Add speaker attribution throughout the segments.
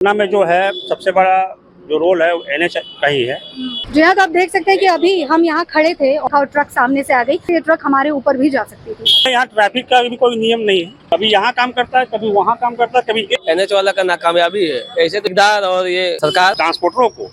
Speaker 1: पटना में जो है सबसे बड़ा जो रोल है एनएच का ही है।
Speaker 2: जी हाँ, तो आप देख सकते हैं कि अभी हम यहाँ खड़े थे और ट्रक सामने से आ गई। ये ट्रक हमारे ऊपर भी जा सकती थी।
Speaker 1: यहाँ ट्रैफिक का भी कोई नियम नहीं है, कभी यहाँ काम करता है, कभी वहाँ काम करता है, कभी
Speaker 3: एनएच वाला का नाकामयाबी है। ऐसे दिकदार और ये सरकार
Speaker 1: ट्रांसपोर्टरों को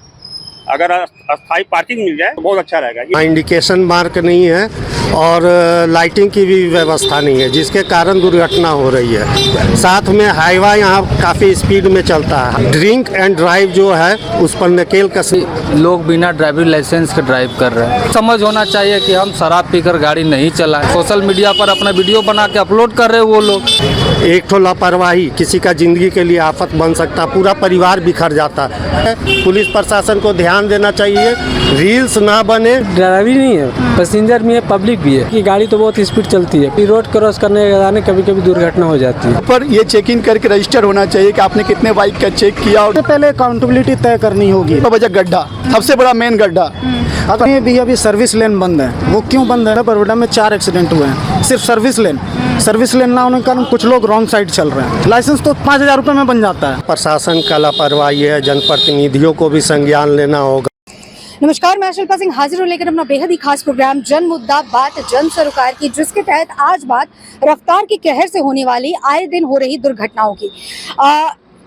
Speaker 1: अगर अस्थायी पार्किंग मिल जाए तो बहुत अच्छा रहेगा।
Speaker 4: इंडिकेशन मार्क नहीं है और लाइटिंग की भी व्यवस्था नहीं है, जिसके कारण दुर्घटना हो रही है। साथ में हाईवा यहाँ काफ़ी स्पीड में चलता है। ड्रिंक एंड ड्राइव जो है उस पर नकेल कस
Speaker 5: लोग बिना ड्राइविंग लाइसेंस के ड्राइव कर रहे हैं। समझ होना चाहिए कि हम शराब पीकर गाड़ी नहीं चलाएं। सोशल मीडिया पर अपना वीडियो बना के अपलोड कर रहे हैं वो लोग।
Speaker 4: एक तो लापरवाही किसी का जिंदगी के लिए आफत बन सकता, पूरा परिवार बिखर जाता है। पुलिस प्रशासन को ध्यान देना चाहिए, रील्स ना बने।
Speaker 6: ड्राइवर नहीं है, पैसेंजर भी है, पब्लिक भी है कि गाड़ी तो बहुत स्पीड चलती है। रोड क्रॉस करने के दौरान कभी कभी दुर्घटना हो जाती है।
Speaker 7: पर ये चेक इन करके रजिस्टर होना चाहिए कि आपने कितने बाइक का चेक किया। और
Speaker 8: पहले अकाउंटेबिलिटी तय करनी होगी।
Speaker 7: वजह गड्ढा, सबसे बड़ा मेन गड्ढा।
Speaker 8: अभी सर्विस लेन बंद है। वो क्यों बंद है? बरोड़ा में 4 एक्सीडेंट हुए हैं, सिर्फ सर्विस लेन ना होने के कारण कुछ लोग रॉन्ग साइड चल रहे हैं। लाइसेंस तो 5,000 रुपये में बन जाता है।
Speaker 4: प्रशासन का लापरवाही है, जनप्रतिनिधियों को भी संज्ञान लेना होगा।
Speaker 2: नमस्कार, मैं शिल्पा सिंह हाजिर हूँ लेकर अपना बेहद ही खास प्रोग्राम जन मुद्दा बात जन सरोकार की, जिसके तहत आज बात रफ्तार के कहर से होने वाली आए दिन हो रही दुर्घटनाओं की।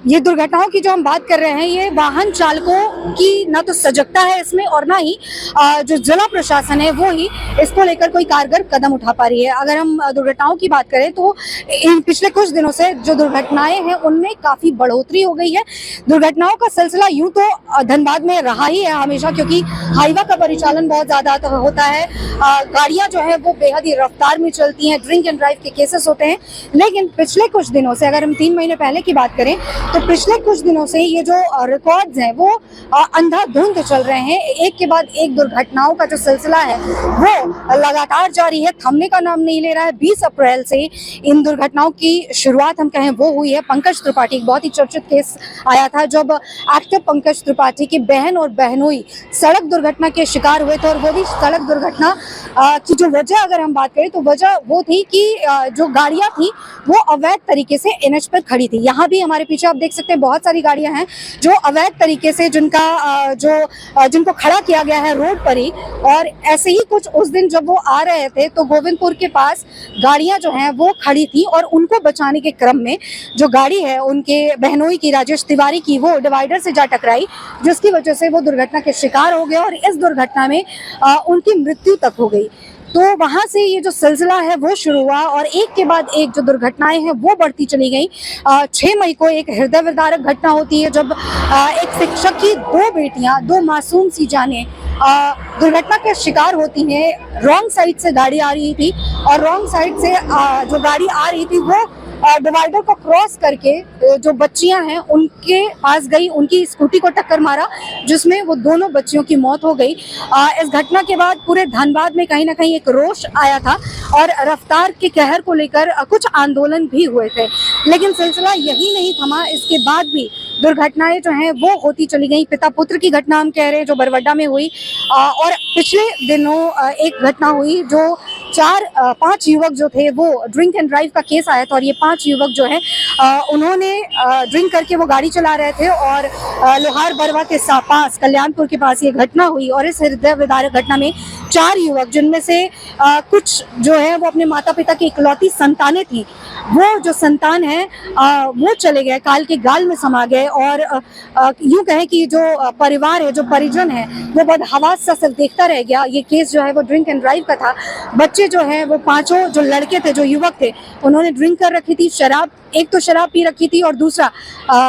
Speaker 2: ये दुर्घटनाओं की जो हम बात कर रहे हैं, ये वाहन चालकों की ना तो सजगता है इसमें और ना ही जो जिला प्रशासन है वो ही इसको लेकर कोई कारगर कदम उठा पा रही है। अगर हम दुर्घटनाओं की बात करें तो इन पिछले कुछ दिनों से जो दुर्घटनाएं हैं उनमें काफ़ी बढ़ोतरी हो गई है। दुर्घटनाओं का सिलसिला यूं तो धनबाद में रहा ही है हमेशा, क्योंकि हाईवा का परिचालन बहुत ज़्यादा होता है। गाड़ियाँ जो है वो बेहद ही रफ्तार में चलती हैं, ड्रिंक एंड ड्राइव के केसेस होते हैं। लेकिन पिछले कुछ दिनों से, अगर हम 3 महीने पहले की बात करें तो पिछले कुछ दिनों से ये जो रिकॉर्ड्स हैं वो अंधाधुंध चल रहे हैं। एक के बाद एक दुर्घटनाओं का जो सिलसिला है वो लगातार जारी है, थमने का नाम नहीं ले रहा है। 20 अप्रैल से इन दुर्घटनाओं की शुरुआत हम कहें वो हुई है। पंकज त्रिपाठी, एक बहुत ही चर्चित केस आया था जब एक्टर पंकज त्रिपाठी की बहन और बहनोई सड़क दुर्घटना के शिकार हुए थे। और वो भी सड़क दुर्घटना की जो वजह अगर हम बात करें तो वजह वो थी कि जो गाड़ियाँ थी वो अवैध तरीके से एनएच पर खड़ी थी। यहाँ भी हमारे पीछे आप देख सकते हैं बहुत सारी गाड़ियां हैं जो अवैध तरीके से जिनको खड़ा किया गया है रोड पर ही। और ऐसे ही कुछ उस दिन जब वो आ रहे थे तो गोविंदपुर के पास गाड़ियां जो हैं वो खड़ी थी और उनको बचाने के क्रम में जो गाड़ी है उनके बहनोई की, राजेश तिवारी की, वो डिवाइडर से जा टकराई, जिसकी वजह से वो दुर्घटना के शिकार हो गए और इस दुर्घटना में उनकी मृत्यु तक हो गई। तो वहाँ से ये जो सिलसिला है वो शुरू हुआ और एक के बाद एक जो दुर्घटनाएं हैं वो बढ़ती चली गई। 6 मई को एक हृदय विदारक घटना होती है जब एक शिक्षक की 2 बेटियां, 2 मासूम सी जानें दुर्घटना के शिकार होती हैं। रॉन्ग साइड से गाड़ी आ रही थी और रॉन्ग साइड से जो गाड़ी आ रही थी वो डिवाइडर को क्रॉस करके जो बच्चियां हैं उनके पास गई, उनकी स्कूटी को टक्कर मारा, जिसमें वो दोनों बच्चियों की मौत हो गई। इस घटना के बाद पूरे धनबाद में कहीं ना कहीं एक रोष आया था और रफ्तार के कहर को लेकर कुछ आंदोलन भी हुए थे। लेकिन सिलसिला यही नहीं थमा, इसके बाद भी दुर्घटनाएं जो हैं वो होती चली गई। पिता पुत्र की घटना हम कह रहे हैं जो बरवड्डा में हुई और पिछले दिनों एक घटना हुई जो 5 युवक जो थे वो ड्रिंक एंड ड्राइव का केस आया था और ये 5 युवक जो है उन्होंने ड्रिंक करके वो गाड़ी चला रहे थे और लोहार बरवा के पास, कल्याणपुर के पास ये घटना हुई। और इस हृदय विदारक घटना में 4 युवक, जिनमें से कुछ जो है वो अपने माता पिता की इकलौती संतानें थी, वो जो संतान है वो चले गए, काल के गाल में समा गए। और यूं कहें कि जो परिवार है, जो परिजन है, वो बहुत हवास सा सिर्फ देखता रह गया। ये केस जो है वो ड्रिंक एंड ड्राइव का था। बच्चे जो है वो 5 जो लड़के थे, जो युवक थे, उन्होंने ड्रिंक कर रखी थी, शराब, एक तो शराब पी रखी थी और दूसरा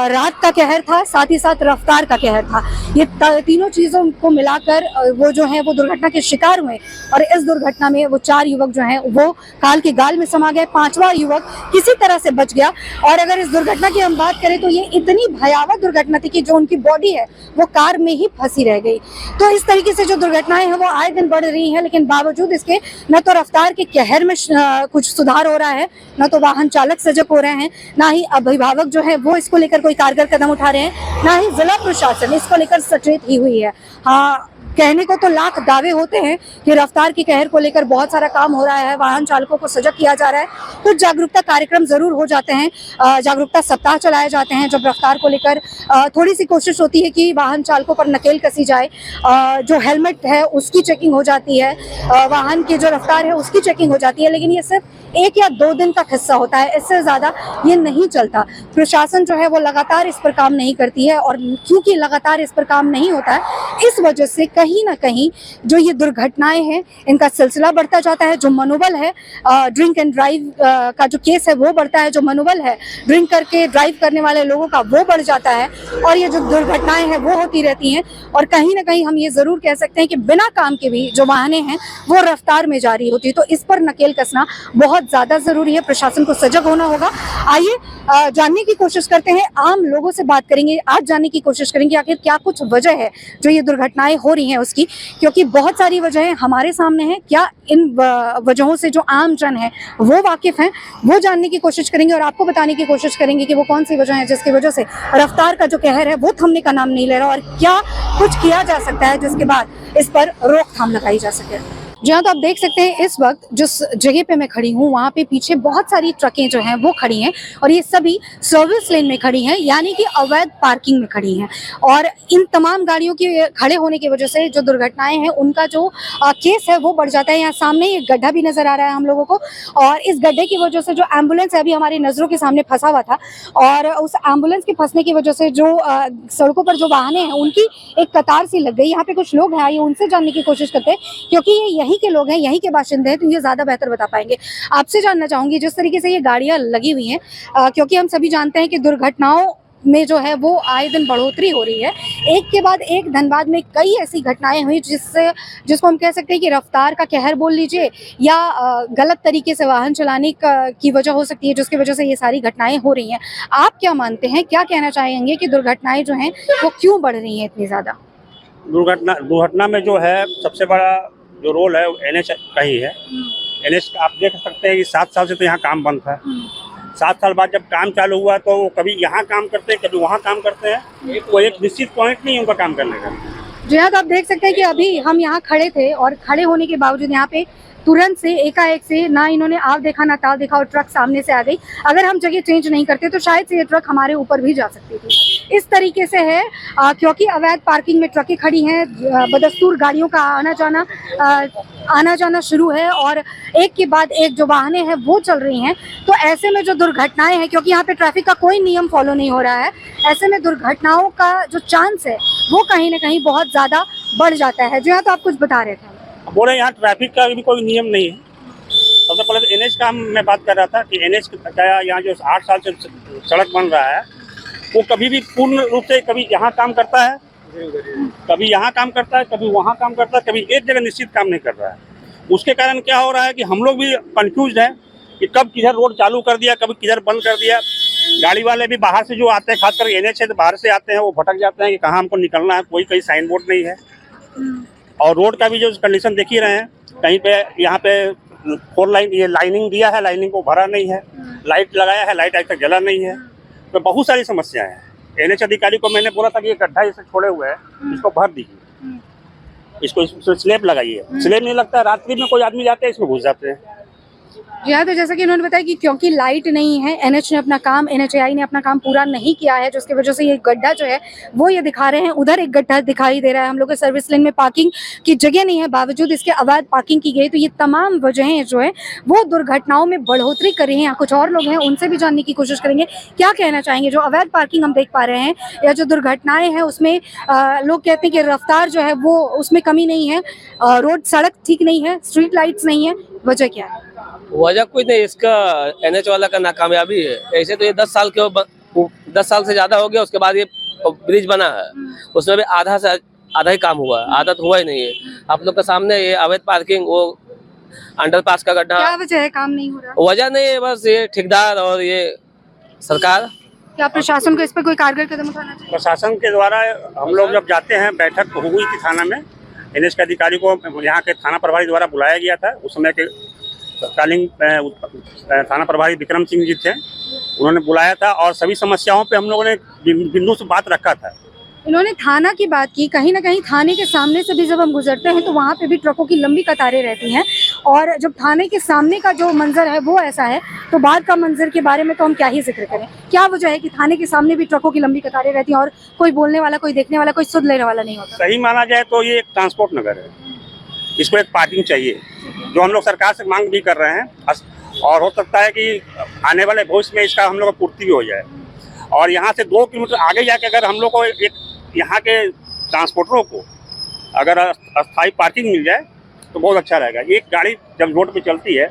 Speaker 2: रात का कहर था, साथ ही साथ रफ्तार का कहर था। ये तीनों चीज़ों को मिलाकर वो जो है वो दुर्घटना के शिकार हुए और इस दुर्घटना में वो 4 युवक जो हैं वो काल के गाल में समा गए। 5वां युवक किसी तरह से बच गया। और अगर इस दुर्घटना की हम बात करें तो ये इतनी भयावह दुर्घटना थी कि जो उनकी बॉडी है वो कार में ही फंसी रह गई। तो इस तरीके से जो दुर्घटनाएं हैं वो आए दिन बढ़ रही हैं, लेकिन बावजूद इसके न तो रफ्तार के कहर में कुछ सुधार हो रहा है, न तो वाहन चालक सजग हो रहे हैं, ना ही अभिभावक जो है वो इसको लेकर कोई कारगर कदम उठा रहे हैं, ना ही जिला प्रशासन इसको लेकर सचेत ही हुई है। हाँ, कहने को तो लाख दावे होते हैं कि रफ्तार की कहर को लेकर बहुत सारा काम हो रहा है, वाहन चालकों को सजग किया जा रहा है, कुछ जागरूकता कार्यक्रम जरूर हो जाते हैं, जागरूकता सप्ताह चलाए जाते हैं जब रफ्तार को लेकर थोड़ी सी कोशिश होती है कि वाहन चालकों पर नकेल कसी जाए, जो हेलमेट है उसकी चेकिंग हो जाती है, वाहन की जो रफ्तार है उसकी चेकिंग हो जाती है, लेकिन ये सिर्फ 1 या 2 दिन का हिस्सा होता है, इससे ज्यादा ये नहीं चलता। प्रशासन जो है वो लगातार इस पर काम नहीं करती है, और क्योंकि लगातार इस पर काम नहीं होता है, इस वजह से कहीं ना कहीं जो ये दुर्घटनाएं हैं इनका सिलसिला बढ़ता जाता है। जो मनोबल है ड्रिंक एंड ड्राइव का जो केस है वो बढ़ता है, जो मनोबल है ड्रिंक करके ड्राइव करने वाले लोगों का वो बढ़ जाता है, और ये जो दुर्घटनाएं हैं वो होती रहती हैं। और कहीं ना कहीं हम ये जरूर कह सकते हैं कि बिना काम के भी जो वाहनें हैं वो रफ्तार में जारी होती है, तो इस पर नकेल कसना बहुत ज्यादा जरूरी है। प्रशासन को सजग होना होगा। आइए जानने की कोशिश करते हैं, आम लोगों से बात करेंगे, आज जानने की कोशिश करेंगे आखिर क्या कुछ वजह है जो ये दुर्घटनाएं हो रही हैं उसकी, क्योंकि बहुत सारी वजहें हमारे सामने हैं। क्या इन वजहों से जो आम जन है वो वाकिफ हैं, वो जानने की कोशिश करेंगे और आपको बताने की कोशिश करेंगे कि वो कौन सी वजह है जिसकी वजह से रफ्तार का जो कहर है वो थमने का नाम नहीं ले रहा, और क्या कुछ किया जा सकता है जिसके बाद इस पर रोकथाम लगाई जा सके। जहाँ तो आप देख सकते हैं इस वक्त जिस जगह पे मैं खड़ी हूँ वहाँ पे पीछे बहुत सारी ट्रकें जो हैं वो खड़ी हैं, और ये सभी सर्विस लेन में खड़ी हैं, यानी कि अवैध पार्किंग में खड़ी हैं। और इन तमाम गाड़ियों के खड़े होने की वजह से जो दुर्घटनाएं हैं उनका जो केस है वो बढ़ जाता है। यहाँ सामने एक गड्ढा भी नजर आ रहा है हम लोगों को, और इस गड्ढे की वजह से जो एम्बुलेंस है अभी हमारी नजरों के सामने फंसा हुआ था, और उस एम्बुलेंस के फंसने की वजह से जो सड़कों पर जो वाहनें हैं उनकी एक कतार सी लग गई। यहाँ पे कुछ लोग हैं, आइए उनसे जानने की कोशिश करते हैं, क्योंकि ये यहीं के लोग हैं, यहीं के बाशिंदे हैं, तो ये ज्यादा बेहतर बता पाएंगे। आपसे जानना चाहूंगी जिस तरीके से ये गाड़ियां लगी हुई हैं, क्योंकि हम सभी जानते हैं कि दुर्घटनाओं में जो है वो आए दिन बढ़ोतरी हो रही है। एक के बाद एक धनबाद में कई ऐसी घटनाएं हुई जिसको हम कह सकते हैं कि रफ्तार का कहर बोल लीजिए, या गलत तरीके से वाहन चलाने की वजह हो सकती है जिसकी वजह से ये सारी घटनाएं हो रही हैं। आप क्या मानते हैं, क्या कहना चाहेंगे कि दुर्घटनाएं जो हैं वो क्यों बढ़ रही हैं इतनी ज्यादा?
Speaker 1: दुर्घटना में जो है सबसे बड़ा जो रोल है NH का ही है। NH आप देख सकते हैं कि 7 साल से तो यहाँ काम बंद था। 7 साल बाद जब काम चालू हुआ तो वो कभी यहाँ काम करते हैं, कभी वहाँ काम करते हैं, वो एक निश्चित पॉइंट नहीं है उनका काम करने का।
Speaker 2: जी हाँ, तो आप देख सकते हैं कि अभी हम यहाँ खड़े थे, और खड़े होने के बावजूद यहाँ पे तुरंत से एकाएक से ना इन्होंने आव देखा ना ताव देखा और ट्रक सामने से आ गई। अगर हम जगह चेंज नहीं करते तो शायद से ये ट्रक हमारे ऊपर भी जा सकती थी। इस तरीके से है, क्योंकि अवैध पार्किंग में ट्रकें खड़ी हैं, बदस्तूर गाड़ियों का आना जाना शुरू है, और एक के बाद एक जो वाहनें हैं वो चल रही हैं। तो ऐसे में जो दुर्घटनाएं हैं, क्योंकि यहाँ पे ट्रैफिक का कोई नियम फॉलो नहीं हो रहा है, ऐसे में दुर्घटनाओं का जो चांस है वो कहीं ना कहीं बहुत ज्यादा बढ़ जाता है। जो यहाँ तो आप कुछ बता रहे थे,
Speaker 1: बोले यहाँ ट्रैफिक का भी कोई नियम नहीं है। सबसे पहले तो NH का मैं बात कर रहा था कि NH का यहाँ जो 8 साल से सड़क बन रहा है वो कभी भी पूर्ण रूप से कभी यहाँ काम करता है, कभी यहाँ काम करता है, कभी वहाँ काम करता है, कभी एक जगह निश्चित काम नहीं कर रहा है। उसके कारण क्या हो रहा है कि हम लोग भी कंफ्यूज हैं कि कब किधर रोड चालू कर दिया, कभी किधर बंद कर दिया। गाड़ी वाले भी बाहर से जो आते हैं, खासकर NH है तो बाहर से आते हैं, वो भटक जाते हैं कि कहाँ हमको निकलना है, कोई कहीं साइन बोर्ड नहीं है। और रोड का भी जो कंडीशन देख ही रहे हैं, कहीं पे यहाँ पे 4 लाइन ये लाइनिंग दिया है, लाइनिंग को भरा नहीं है, लाइट लगाया है, लाइट आज तक जला नहीं है, तो बहुत सारी समस्याएं हैं। NH अधिकारी को मैंने बोला था कि ये गड्ढा इसे छोड़े हुए है, इसको भर दीजिए, इसको स्लैब लगाइए। स्लैब नहीं लगता है, रात्रि में कोई आदमी जाते हैं इसमें घुस जाते हैं।
Speaker 2: जी हाँ, तो जैसा कि इन्होंने बताया कि क्योंकि लाइट नहीं है, NH ने अपना काम, NHAI ने अपना काम पूरा नहीं किया है, जिसकी वजह से ये गड्ढा जो है वो ये दिखा रहे हैं। उधर एक गड्ढा दिखाई दे रहा है, हम लोग के सर्विस लेन में पार्किंग की जगह नहीं है, बावजूद इसके अवैध पार्किंग की गई। तो ये तमाम वजहें जो है वो दुर्घटनाओं में बढ़ोतरी कर रही हैं। कुछ और लोग हैं, उनसे भी जानने की कोशिश करेंगे, क्या कहना चाहेंगे। जो अवैध पार्किंग हम देख पा रहे हैं या जो दुर्घटनाएं हैं उसमें लोग कहते हैं कि रफ्तार जो है वो उसमें कमी नहीं है, रोड सड़क ठीक नहीं है, स्ट्रीट लाइट्स नहीं है, वजह क्या है?
Speaker 3: वजह कुछ नहीं, इसका NH वाला का नाकामयाबी है। ऐसे तो ये 10 साल से ज्यादा हो गया, उसके बाद ये ब्रिज बना है, उसमें भी आधा ही काम हुआ है, आधा तो हुआ ही नहीं है। आप लोग के सामने ये अवैध पार्किंग, वो अंडरपास का गड्ढा,
Speaker 2: क्या वजह है, काम नहीं हो रहा?
Speaker 3: वजह नहीं है, बस ये ठेकेदार और ये सरकार।
Speaker 2: क्या प्रशासन को इस पर कोई कारगर कदम उठाना चाहिए?
Speaker 1: प्रशासन के द्वारा हम लोग जब जाते हैं, बैठक हुई थी थाना में, NH के अधिकारी को यहाँ के थाना प्रभारी द्वारा बुलाया गया था। उस समय के तत्कालीन थाना प्रभारी विक्रम सिंह जी थे, उन्होंने बुलाया था और सभी समस्याओं पे हम लोगों ने बिंदु से बात रखा था
Speaker 2: इन्होंने थाना की बात की, कहीं ना कहीं थाने के सामने से भी जब हम गुजरते हैं तो वहाँ पे भी ट्रकों की लंबी कतारें रहती हैं, और जब थाने के सामने का जो मंजर है वो ऐसा है, तो बाद का मंजर के बारे में तो हम क्या ही जिक्र करें। क्या वजह है कि थाने के सामने भी ट्रकों की लंबी कतारें रहती हैं और कोई बोलने वाला, कोई देखने वाला, कोई सुध लेने वाला नहीं होता?
Speaker 1: सही माना जाए तो ये एक ट्रांसपोर्ट नगर है, इसको एक पार्किंग चाहिए, जो हम लोग सरकार से मांग भी कर रहे हैं, और हो सकता है कि आने वाले भविष्य में इसका हम लोग पूर्ति भी हो जाए। और यहाँ से 2 किलोमीटर आगे जाके अगर हम लोग को एक यहाँ के ट्रांसपोर्टरों को अगर अस्थायी पार्किंग मिल जाए तो बहुत अच्छा रहेगा। एक गाड़ी जब रोड पे चलती है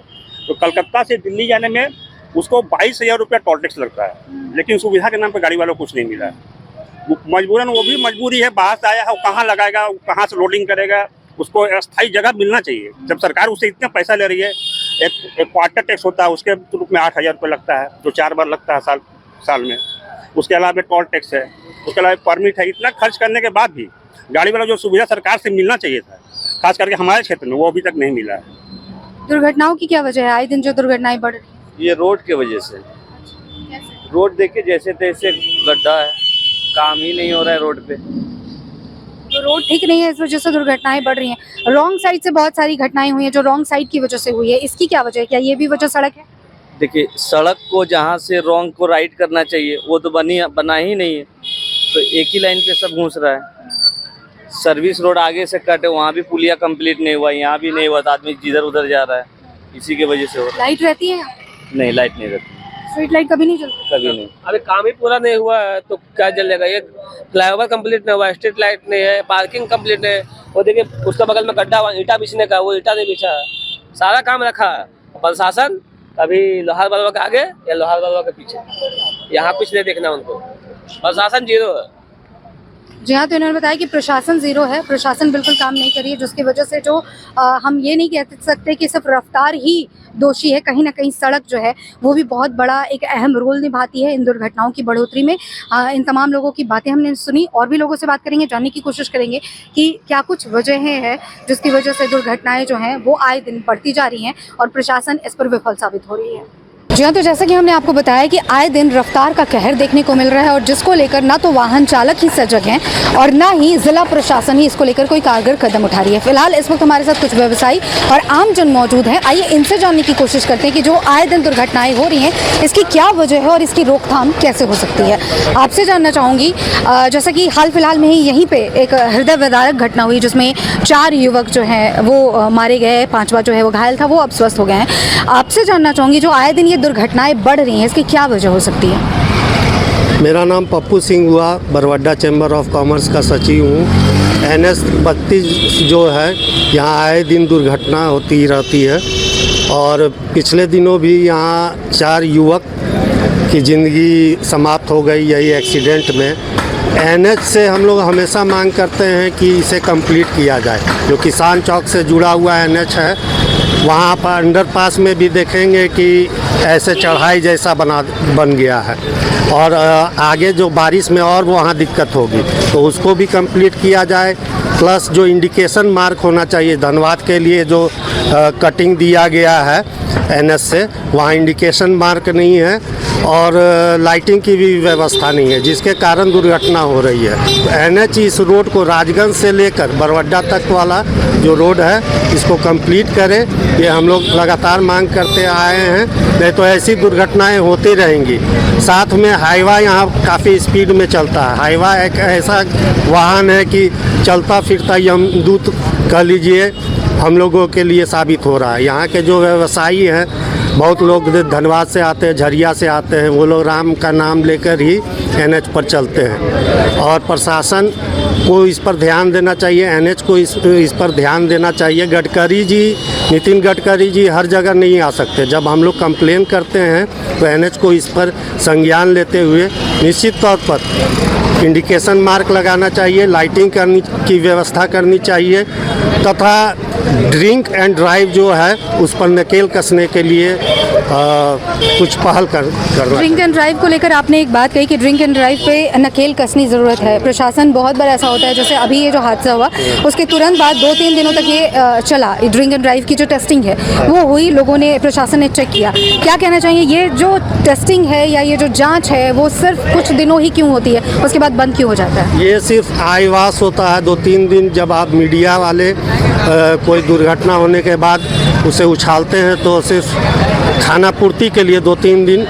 Speaker 1: तो कलकत्ता से दिल्ली जाने में उसको 22,000 रुपया टोल टैक्स लगता है, लेकिन सुविधा के नाम पे गाड़ी वालों को कुछ नहीं मिला है। मजबूरन वो भी मजबूरी है, बाहर से आया है, वो कहाँ लगाएगा, कहाँ से लोडिंग करेगा, उसको अस्थायी जगह मिलना चाहिए। जब सरकार उससे इतना पैसा ले रही है, एक क्वार्टर टैक्स होता है, उसके रूप में 8,000 रुपये लगता है, जो 4 बार लगता है साल में। उसके अलावा टोल टैक्स है, उसके अलावा परमिट है। इतना खर्च करने के बाद भी गाड़ी वाला जो सुविधा सरकार से मिलना चाहिए था, खास करके हमारे क्षेत्र में, वो अभी तक नहीं मिला है।
Speaker 2: दुर्घटनाओं की क्या वजह है? आए दिन जो दुर्घटनाएं बढ़ रही हैं,
Speaker 9: ये रोड के वजह से। रोड देखिए जैसे तैसे गड्ढा है, काम ही नहीं हो रहा है रोड पे।
Speaker 2: तो रोड ठीक नहीं है, इस वजह से दुर्घटनाएं बढ़ रही हैं। रॉन्ग साइड से बहुत सारी घटनाएं हुई हैं जो रॉन्ग साइड की वजह से हुई है, इसकी क्या वजह है? क्या ये भी वजह सड़क है?
Speaker 9: देखिए सड़क को जहाँ से रॉन्ग को राइट करना चाहिए वो तो बना ही नहीं है, तो एक ही लाइन पे सब घुस रहा है। सर्विस रोड आगे से कट है, वहाँ भी पुलिया कंप्लीट नहीं हुआ, यहाँ भी नहीं हुआ, तो आदमी जिधर उधर जा रहा है, इसी की वजह से हो रहा
Speaker 2: लाइट रहती है यहाँ?
Speaker 9: है। नहीं, लाइट नहीं रहती,
Speaker 2: स्ट्रीट लाइट कभी नहीं चलती?
Speaker 9: कभी नहीं।
Speaker 3: अभी काम ही पूरा नहीं हुआ है तो क्या जलेगा? ये फ्लाईओवर कंप्लीट नहीं हुआ, स्ट्रीट लाइट नहीं है, पार्किंग कंप्लीट नहीं है। वो देखिए उसका बगल में गड्ढा, ईटा बिछने का, वो ईटा नहीं बिछा है। सारा काम रखा है, प्रशासन कभी लोहार बलवा के आगे या लोहार बलवा के पीछे, यहाँ कुछ नहीं देखना उनको, प्रशासन जीरो है।
Speaker 2: जी हाँ, तो इन्होंने बताया कि प्रशासन जीरो है, प्रशासन बिल्कुल काम नहीं कर रही है, जिसकी वजह से जो हम ये नहीं कह सकते कि सिर्फ रफ्तार ही दोषी है, कहीं ना कहीं सड़क जो है वो भी बहुत बड़ा एक अहम रोल निभाती है इन दुर्घटनाओं की बढ़ोतरी में। इन तमाम लोगों की बातें हमने सुनी, और भी लोगों से बात करेंगे, जानने की कोशिश करेंगे कि क्या कुछ वजहें हैं जिसकी वजह से दुर्घटनाएं जो हैं वो आए दिन बढ़ती जा रही हैं और प्रशासन इस पर विफल साबित हो रही है। जी हाँ, तो जैसा कि हमने आपको बताया कि आए दिन रफ्तार का कहर देखने को मिल रहा है, और जिसको लेकर ना तो वाहन चालक ही सजग हैं और ना ही जिला प्रशासन ही इसको लेकर कोई कारगर कदम उठा रही है। फिलहाल इस वक्त हमारे साथ कुछ व्यवसायी और आम जन मौजूद हैं, आइए इनसे जानने की कोशिश करते हैं कि जो आए दिन दुर्घटनाएं हो रही हैं इसकी क्या वजह है और इसकी रोकथाम कैसे हो सकती है। आपसे जानना चाहूँगी, जैसा कि हाल फिलहाल में ही यहीं पर एक हृदय विदारक घटना हुई जिसमें 4 युवक जो हैं वो मारे गए, 5वां जो है वो घायल था, वो अब स्वस्थ हो गए हैं। आपसे जानना चाहूँगी, जो आए दिन ये दुर्घटनाएं बढ़ रही हैं इसकी क्या वजह हो सकती है?
Speaker 4: मेरा नाम पप्पू सिंह हुआ, बरवाडा चैम्बर ऑफ कॉमर्स का सचिव हूँ। NH 32 जो है यहाँ आए दिन दुर्घटना होती रहती है, और पिछले दिनों भी यहाँ 4 युवक की ज़िंदगी समाप्त हो गई यही एक्सीडेंट में। NH से हम लोग हमेशा मांग करते हैं कि इसे कंप्लीट किया जाए। जो किसान चौक से जुड़ा हुआ NH है, वहाँ पर अंडरपास में भी देखेंगे कि ऐसे चढ़ाई जैसा बन गया है, और आगे जो बारिश में और वहाँ दिक्कत होगी, तो उसको भी कंप्लीट किया जाए। प्लस जो इंडिकेशन मार्क होना चाहिए, धनबाद के लिए जो कटिंग दिया गया है NH से, वहाँ इंडिकेशन मार्क नहीं है, और लाइटिंग की भी व्यवस्था नहीं है, जिसके कारण दुर्घटना हो रही है। तो NH इस रोड को राजगंज से लेकर बरवाडा तक वाला जो रोड है इसको कंप्लीट करे, ये हम लोग लगातार मांग करते आए हैं, नहीं तो ऐसी दुर्घटनाएं होती रहेंगी। साथ में हाईवा यहाँ काफ़ी स्पीड में चलता है। हाईवा एक ऐसा वाहन है कि चलता फिरता यमदूत कह लीजिए हम लोगों के लिए साबित हो रहा है। यहाँ के जो व्यवसायी हैं, बहुत लोग धनबाद से आते हैं, झरिया से आते हैं, वो लोग राम का नाम लेकर ही NH पर चलते हैं, और प्रशासन को इस पर ध्यान देना चाहिए, NH को इस पर ध्यान देना चाहिए। गडकरी जी, नितिन गडकरी जी हर जगह नहीं आ सकते। जब हम लोग कंप्लेन करते हैं तो NH को इस पर संज्ञान लेते हुए निश्चित तौर पर इंडिकेशन मार्क लगाना चाहिए, लाइटिंग करनी की व्यवस्था करनी चाहिए, तथा ड्रिंक एंड ड्राइव जो है उस पर नकेल कसने के लिए कुछ पहल करना।
Speaker 2: ड्रिंक एंड ड्राइव को लेकर आपने एक बात कही कि ड्रिंक एंड ड्राइव पे नकेल कसनी ज़रूरत है। प्रशासन बहुत बार ऐसा होता है, जैसे अभी ये जो हादसा हुआ उसके तुरंत बाद 2-3 दिनों तक ये चला, ड्रिंक एंड ड्राइव की जो टेस्टिंग है वो हुई, लोगों ने, प्रशासन ने चेक किया। क्या कहना चाहिए, ये जो टेस्टिंग है या ये जो जाँच है वो सिर्फ कुछ दिनों ही क्यों होती है, उसके बाद बंद क्यों हो जाता है?
Speaker 4: ये सिर्फ आईवास होता है 2-3 दिन। जब आप मीडिया वाले कोई दुर्घटना होने के बाद उसे उछालते हैं तो सिर्फ खाना पूर्ति के लिए 2-3 दिन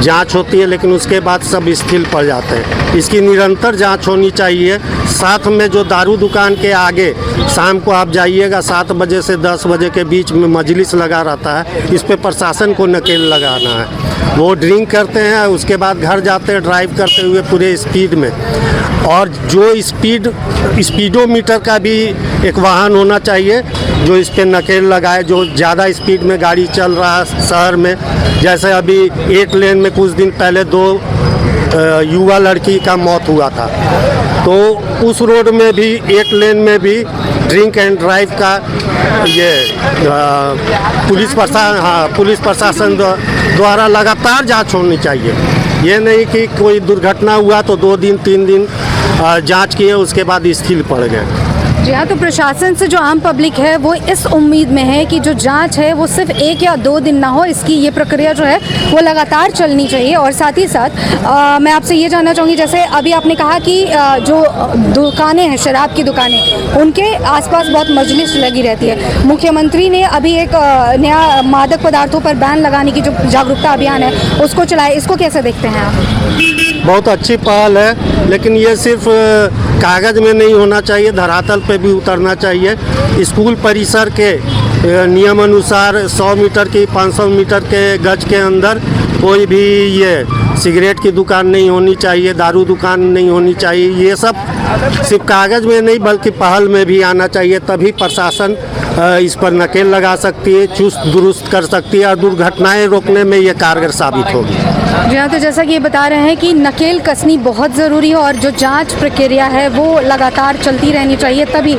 Speaker 4: जांच होती है, लेकिन उसके बाद सब स्थिर पड़ जाते हैं। इसकी निरंतर जांच होनी चाहिए। साथ में जो दारू दुकान के आगे शाम को आप जाइएगा 7 बजे से 10 बजे के बीच में मजलिस लगा रहता है, इस पे प्रशासन को नकेल लगाना है। वो ड्रिंक करते हैं, उसके बाद घर जाते हैं ड्राइव करते हुए पूरे स्पीड में। और जो स्पीडोमीटर का भी एक वाहन होना चाहिए जो इस पे नकेल लगाए, जो ज़्यादा स्पीड में गाड़ी चल रहा है शहर में। जैसे अभी 8 लेन में कुछ दिन पहले 2 युवा लड़की का मौत हुआ था, तो उस रोड में भी 8 लेन में भी ड्रिंक एंड ड्राइव का ये पुलिस प्रशासन द्वारा लगातार जांच होनी चाहिए। ये नहीं कि कोई दुर्घटना हुआ तो 2 दिन 3 दिन जांच किए उसके बाद स्थिर पड़ गए।
Speaker 2: जी हाँ, तो प्रशासन से जो आम पब्लिक है वो इस उम्मीद में है कि जो जांच है वो सिर्फ 1 या 2 दिन ना हो, इसकी ये प्रक्रिया जो है वो लगातार चलनी चाहिए। और साथ ही साथ मैं आपसे ये जानना चाहूँगी, जैसे अभी आपने कहा कि जो दुकानें हैं, शराब की दुकानें, उनके आसपास बहुत मजलिस लगी रहती है। मुख्यमंत्री ने अभी एक नया मादक पदार्थों पर बैन लगाने की जो जागरूकता अभियान है उसको चलाया, इसको कैसे देखते हैं आप?
Speaker 4: बहुत अच्छी पहल है, लेकिन ये सिर्फ कागज़ में नहीं होना चाहिए, धरातल पे भी उतरना चाहिए। स्कूल परिसर के नियमानुसार 100 मीटर की 500 मीटर के गज के अंदर कोई भी ये सिगरेट की दुकान नहीं होनी चाहिए, दारू दुकान नहीं होनी चाहिए। ये सब सिर्फ कागज़ में नहीं बल्कि पहल में भी आना चाहिए, तभी प्रशासन इस पर नकेल लगा सकती है, चुस्त दुरुस्त कर सकती है और दुर्घटनाएं रोकने में ये कारगर साबित होगी।
Speaker 2: जी हाँ, तो जैसा कि ये बता रहे हैं कि नकेल कसनी बहुत ज़रूरी है और जो जांच प्रक्रिया है वो लगातार चलती रहनी चाहिए, तभी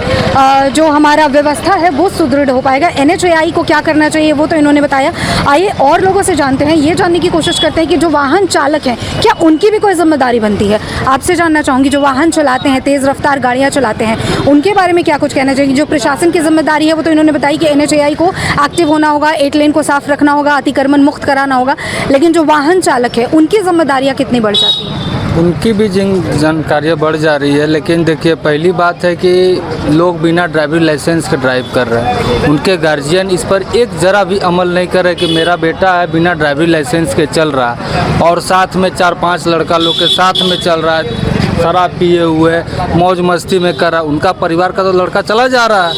Speaker 2: जो हमारा व्यवस्था है वो सुदृढ़ हो पाएगा। NHAI को क्या करना चाहिए वो तो इन्होंने बताया। आइए और लोगों से जानते हैं, ये जानने की कोशिश करते हैं कि जो वाहन चालक हैं क्या उनकी भी कोई जिम्मेदारी बनती है। आपसे जानना चाहूँगी, जो वाहन चलाते हैं, तेज़ रफ्तार गाड़ियाँ चलाते हैं, उनके बारे में क्या कुछ कहना चाहिए? जो प्रशासन की जिम्मेदारी है वो तो इन्होंने बताई कि NHAI को एक्टिव होना होगा, 8 लेन को साफ रखना होगा, अतिक्रमण मुक्त कराना होगा, लेकिन जो वाहन चालक है उनकी जिम्मेदारियां कितनी बढ़ जाती हैं?
Speaker 5: उनकी भी जानकारियाँ बढ़ जा रही है, लेकिन देखिए पहली बात है कि लोग बिना ड्राइविंग लाइसेंस के ड्राइव कर रहे हैं। उनके गार्जियन इस पर एक ज़रा भी अमल नहीं कर रहे कि मेरा बेटा है बिना ड्राइविंग लाइसेंस के चल रहा है और साथ में 4-5 लड़का लोग के साथ में चल रहा है, शराब पिए हुए मौज मस्ती में कर रहा है। उनका परिवार का तो लड़का चला जा रहा है,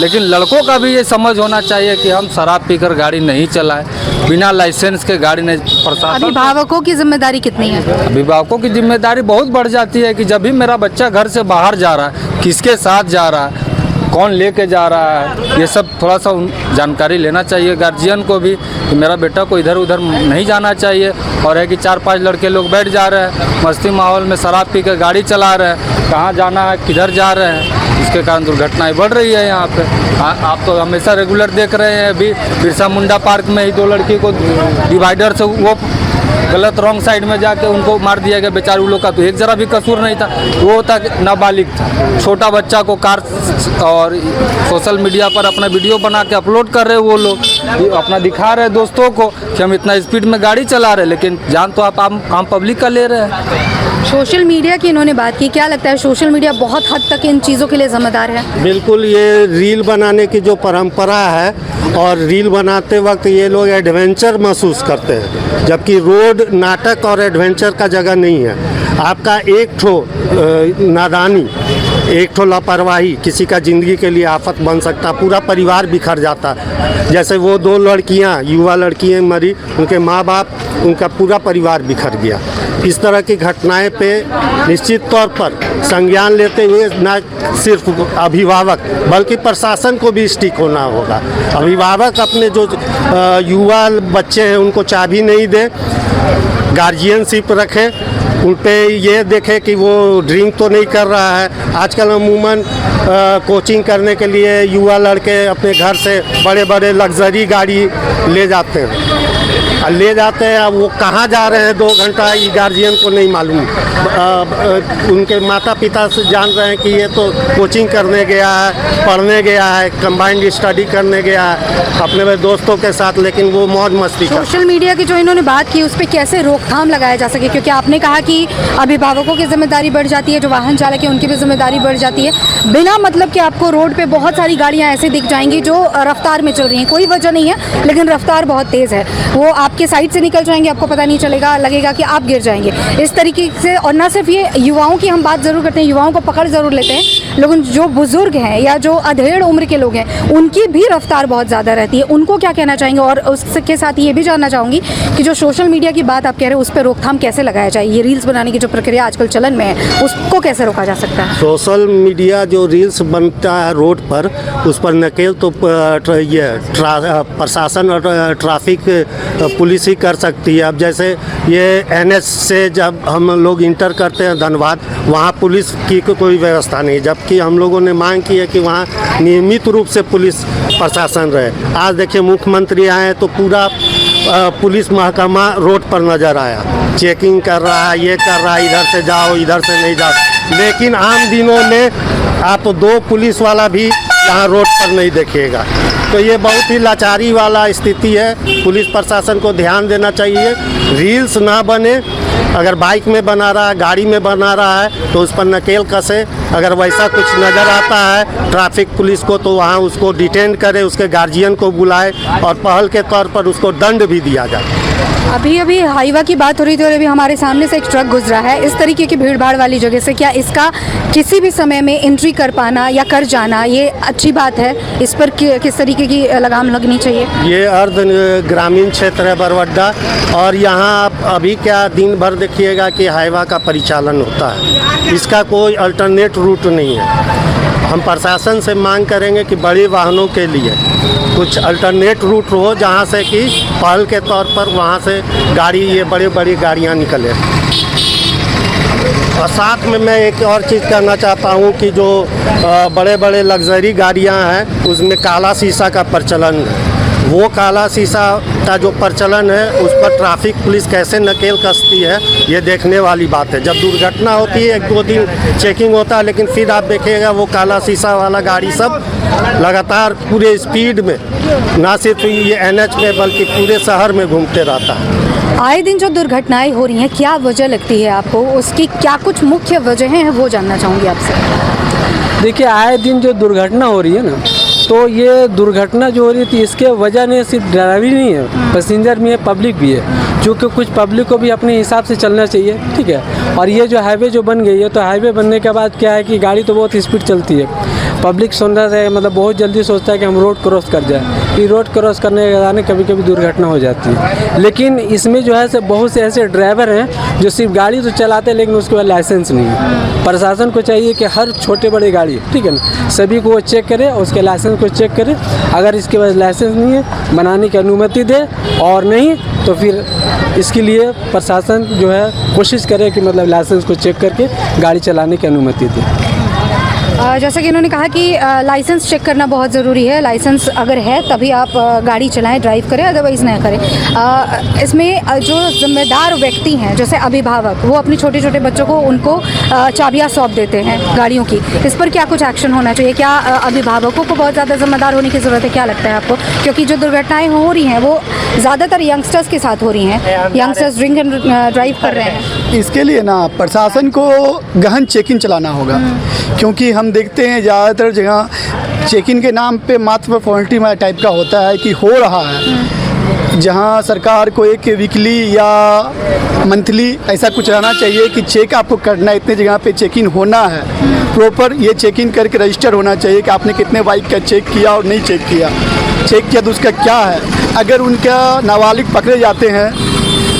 Speaker 5: लेकिन लड़कों का भी ये समझ होना चाहिए कि हम शराब पीकर गाड़ी नहीं चलाएं, बिना लाइसेंस के गाड़ी नहीं। प्रशासन,
Speaker 2: अभिभावकों की जिम्मेदारी कितनी है?
Speaker 5: अभिभावकों की जिम्मेदारी बहुत बढ़ जाती है कि जब भी मेरा बच्चा घर से बाहर जा रहा है, किसके साथ जा रहा है, कौन लेके जा रहा है, ये सब थोड़ा सा जानकारी लेना चाहिए गार्जियन को भी कि मेरा बेटा को इधर उधर नहीं जाना चाहिए। और है कि 4-5 लड़के लोग बैठ जा रहे हैं मस्ती माहौल में, शराब पी कर गाड़ी चला रहे हैं, कहाँ जाना है किधर जा रहे हैं, इसके कारण दुर्घटनाएं बढ़ रही है यहाँ पे। आप तो हमेशा रेगुलर देख रहे हैं, अभी बिरसा मुंडा पार्क में ही 2 लड़की को डिवाइडर से वो गलत रॉन्ग साइड में जाके उनको मार दिया गया। बेचारे लोग का तो एक जरा भी कसूर नहीं था, वो था नाबालिग था, छोटा बच्चा को कार, और सोशल मीडिया पर अपना वीडियो बना के अपलोड कर रहे वो लोग, अपना दिखा रहे दोस्तों को कि हम इतना स्पीड में गाड़ी चला रहे, लेकिन जान तो आप आम पब्लिक का ले रहे हैं।
Speaker 2: सोशल मीडिया की इन्होंने बात की, क्या लगता है सोशल मीडिया बहुत हद तक इन चीज़ों के लिए जिम्मेदार है?
Speaker 4: बिल्कुल, ये रील बनाने की जो परंपरा है और रील बनाते वक्त ये लोग एडवेंचर महसूस करते हैं, जबकि रोड नाटक और एडवेंचर का जगह नहीं है। आपका एक ठो नादानी, एक ठो लापरवाही किसी का ज़िंदगी के लिए आफत बन सकता, पूरा परिवार बिखर जाता। जैसे वो 2 लड़कियां, युवा लड़कियां मरी, उनके माँ बाप, उनका पूरा परिवार बिखर गया। इस तरह की घटनाएं पे निश्चित तौर पर संज्ञान लेते हुए न सिर्फ अभिभावक बल्कि प्रशासन को भी स्टिक होना होगा। अभिभावक अपने जो युवा बच्चे हैं उनको चाबी नहीं दे, गार्जियनशिप रखे, उन पे ये देखे कि वो ड्रिंक तो नहीं कर रहा है। आजकल अमूमन कोचिंग करने के लिए युवा लड़के अपने घर से बड़े बड़े लग्जरी गाड़ी ले जाते हैं। ले जाते हैं। अब वो कहाँ जा रहे हैं 2 घंटा, ये गार्जियन को नहीं मालूम। उनके माता पिता से जान रहे हैं कि ये तो कोचिंग करने गया है, पढ़ने गया है, कंबाइंड स्टडी करने गया है अपने दोस्तों के साथ, लेकिन वो मौज मस्ती कर।
Speaker 2: सोशल मीडिया की जो इन्होंने बात की उस पर कैसे रोकथाम लगाया जा सके, क्योंकि आपने कहा कि अभिभावकों की जिम्मेदारी बढ़ जाती है, जो वाहन चालक है उनकी भी जिम्मेदारी बढ़ जाती है। बिना मतलब कि आपको रोड पे बहुत सारी गाड़ियां ऐसे दिख जाएंगी जो रफ्तार में चल रही हैं, कोई वजह नहीं है लेकिन रफ्तार बहुत तेज़ है, वो आपके साइड से निकल जाएंगे, आपको पता नहीं चलेगा, लगेगा कि आप गिर जाएंगे इस तरीके से। और ना सिर्फ ये, युवाओं की हम बात ज़रूर करते हैं, युवाओं को पकड़ ज़रूर लेते हैं, लेकिन जो बुज़ुर्ग हैं या जो अधेड़ उम्र के लोग हैं उनकी भी रफ्तार बहुत ज़्यादा रहती है। उनको क्या कहना चाहेंगे? और उसके साथ ये भी जानना चाहूँगी कि जो सोशल मीडिया की बात आप कह रहे हैं उस पर रोकथाम कैसे लगाया जाए? ये रील्स बनाने की जो प्रक्रिया आजकल चलन में है उसको कैसे रोका जा सकता है?
Speaker 4: सोशल मीडिया जो रील्स बनता है रोड पर, उस पर नकेल तो ये प्रशासन और ट्रैफिक पुलिस ही कर सकती है। अब जैसे ये NH से जब हम लोग इंटर करते हैं धनबाद, वहाँ पुलिस की कोई व्यवस्था नहीं, जबकि हम लोगों ने मांग की है कि वहाँ नियमित रूप से पुलिस प्रशासन रहे। आज देखिए मुख्यमंत्री आए तो पूरा पुलिस महकमा रोड पर नज़र आया, चेकिंग कर रहा है, ये कर रहा है, इधर से जाओ इधर से नहीं जाओ। लेकिन आम दिनों में आप 2 पुलिस वाला भी यहाँ रोड पर नहीं देखिएगा। तो ये बहुत ही लाचारी वाला स्थिति है। पुलिस प्रशासन को ध्यान देना चाहिए, रील्स ना बने। अगर बाइक में बना रहा है, गाड़ी में बना रहा है तो उस पर नकेल कसे। अगर वैसा कुछ नज़र आता है ट्रैफिक पुलिस को तो वहाँ उसको डिटेन करे, उसके गार्जियन को बुलाए और पहल के तौर पर उसको दंड भी दिया जाए।
Speaker 2: अभी हाईवा की बात हो रही थी और अभी हमारे सामने से एक ट्रक गुजरा है इस तरीके की भीड़ भाड़ वाली जगह से। क्या इसका किसी भी समय में एंट्री कर पाना या कर जाना ये अच्छी बात है? इस पर किस तरीके की लगाम लगनी चाहिए?
Speaker 4: ये अर्ध ग्रामीण क्षेत्र है बरवड्डा, और यहाँ आप अभी क्या दिन भर देखिएगा कि हाईवा का परिचालन होता है, इसका कोई अल्टरनेट रूट नहीं है। हम प्रशासन से मांग करेंगे कि बड़े वाहनों के लिए कुछ अल्टरनेट रूट हो, जहाँ से कि पहल के तौर पर वहाँ से गाड़ी, ये बड़ी बड़ी गाड़ियाँ निकले। और साथ में मैं एक और चीज़ कहना चाहता हूँ कि जो बड़े बड़े लग्जरी गाड़ियाँ हैं उसमें काला शीशा का प्रचलन है। वो काला शीशा का जो प्रचलन है उस पर ट्रैफिक पुलिस कैसे नकेल कसती है ये देखने वाली बात है। जब दुर्घटना होती है 1-2 दिन चेकिंग होता है, लेकिन फिर आप देखेगा वो काला शीशा वाला गाड़ी सब लगातार पूरे स्पीड में ना सिर्फ ये NH में बल्कि पूरे शहर में घूमते रहता है।
Speaker 2: आए दिन जो दुर्घटनाएं हो रही हैं क्या वजह लगती है आपको? उसकी क्या कुछ मुख्य वजहें हैं वो जानना चाहूँगी आपसे।
Speaker 6: देखिए, आए दिन जो दुर्घटना हो रही है ना, तो ये दुर्घटना जो हो रही थी इसके वजह ने सिर्फ ड्राइवर ही नहीं है, पैसेंजर भी है, पब्लिक भी है। क्योंकि कुछ पब्लिक को भी अपने हिसाब से चलना चाहिए, ठीक है। और ये जो हाईवे जो बन गई है, तो हाईवे बनने के बाद क्या है कि गाड़ी तो बहुत स्पीड चलती है, पब्लिक सुनना है, मतलब बहुत जल्दी सोचता है कि हम रोड क्रॉस कर जाए। ये रोड क्रॉस करने के दौरान कभी कभी दुर्घटना हो जाती है। लेकिन इसमें जो है से बहुत से ऐसे ड्राइवर हैं जो सिर्फ गाड़ी तो चलाते हैं लेकिन उसके बाद लाइसेंस नहीं है। प्रशासन को चाहिए कि हर छोटे बड़े गाड़ी, ठीक है ना, सभी को वो चेक करे, उसके लाइसेंस को चेक करे। अगर इसके पास लाइसेंस नहीं है बनाने की अनुमति दे, और नहीं तो फिर इसके लिए प्रशासन जो है कोशिश करे कि मतलब लाइसेंस को चेक करके गाड़ी चलाने की अनुमति दे।
Speaker 2: जैसा कि इन्होंने कहा कि लाइसेंस चेक करना बहुत ज़रूरी है। लाइसेंस अगर है तभी आप गाड़ी चलाएं, ड्राइव करें, अदरवाइज़ नहीं करें। इसमें जो जिम्मेदार व्यक्ति हैं जैसे अभिभावक, वो अपने छोटे छोटे बच्चों को उनको चाबियां सौंप देते हैं गाड़ियों की। इस पर क्या कुछ एक्शन होना चाहिए? क्या अभिभावकों को बहुत ज़्यादा जिम्मेदार होने की ज़रूरत है? क्या लगता है आपको? क्योंकि जो दुर्घटनाएँ हो रही हैं वो ज़्यादातर यंगस्टर्स के साथ हो रही हैं, यंगस्टर्स ड्रिंक एंड ड्राइव कर रहे हैं।
Speaker 7: इसके लिए ना प्रशासन को गहन चेकिंग चलाना होगा, क्योंकि हम देखते हैं ज़्यादातर जगह चेकिंग के नाम पे मात्र फॉर्मेलिटी टाइप का होता है कि हो रहा है, जहां सरकार को एक वीकली या मंथली ऐसा कुछ रहना चाहिए कि चेक आपको करना है, इतने जगह पे चेकिंग होना है, प्रॉपर ये चेकिंग करके रजिस्टर होना चाहिए कि आपने कितने बाइक का चेक किया और नहीं चेक किया तो उसका क्या है। अगर उनका नाबालिग पकड़े जाते हैं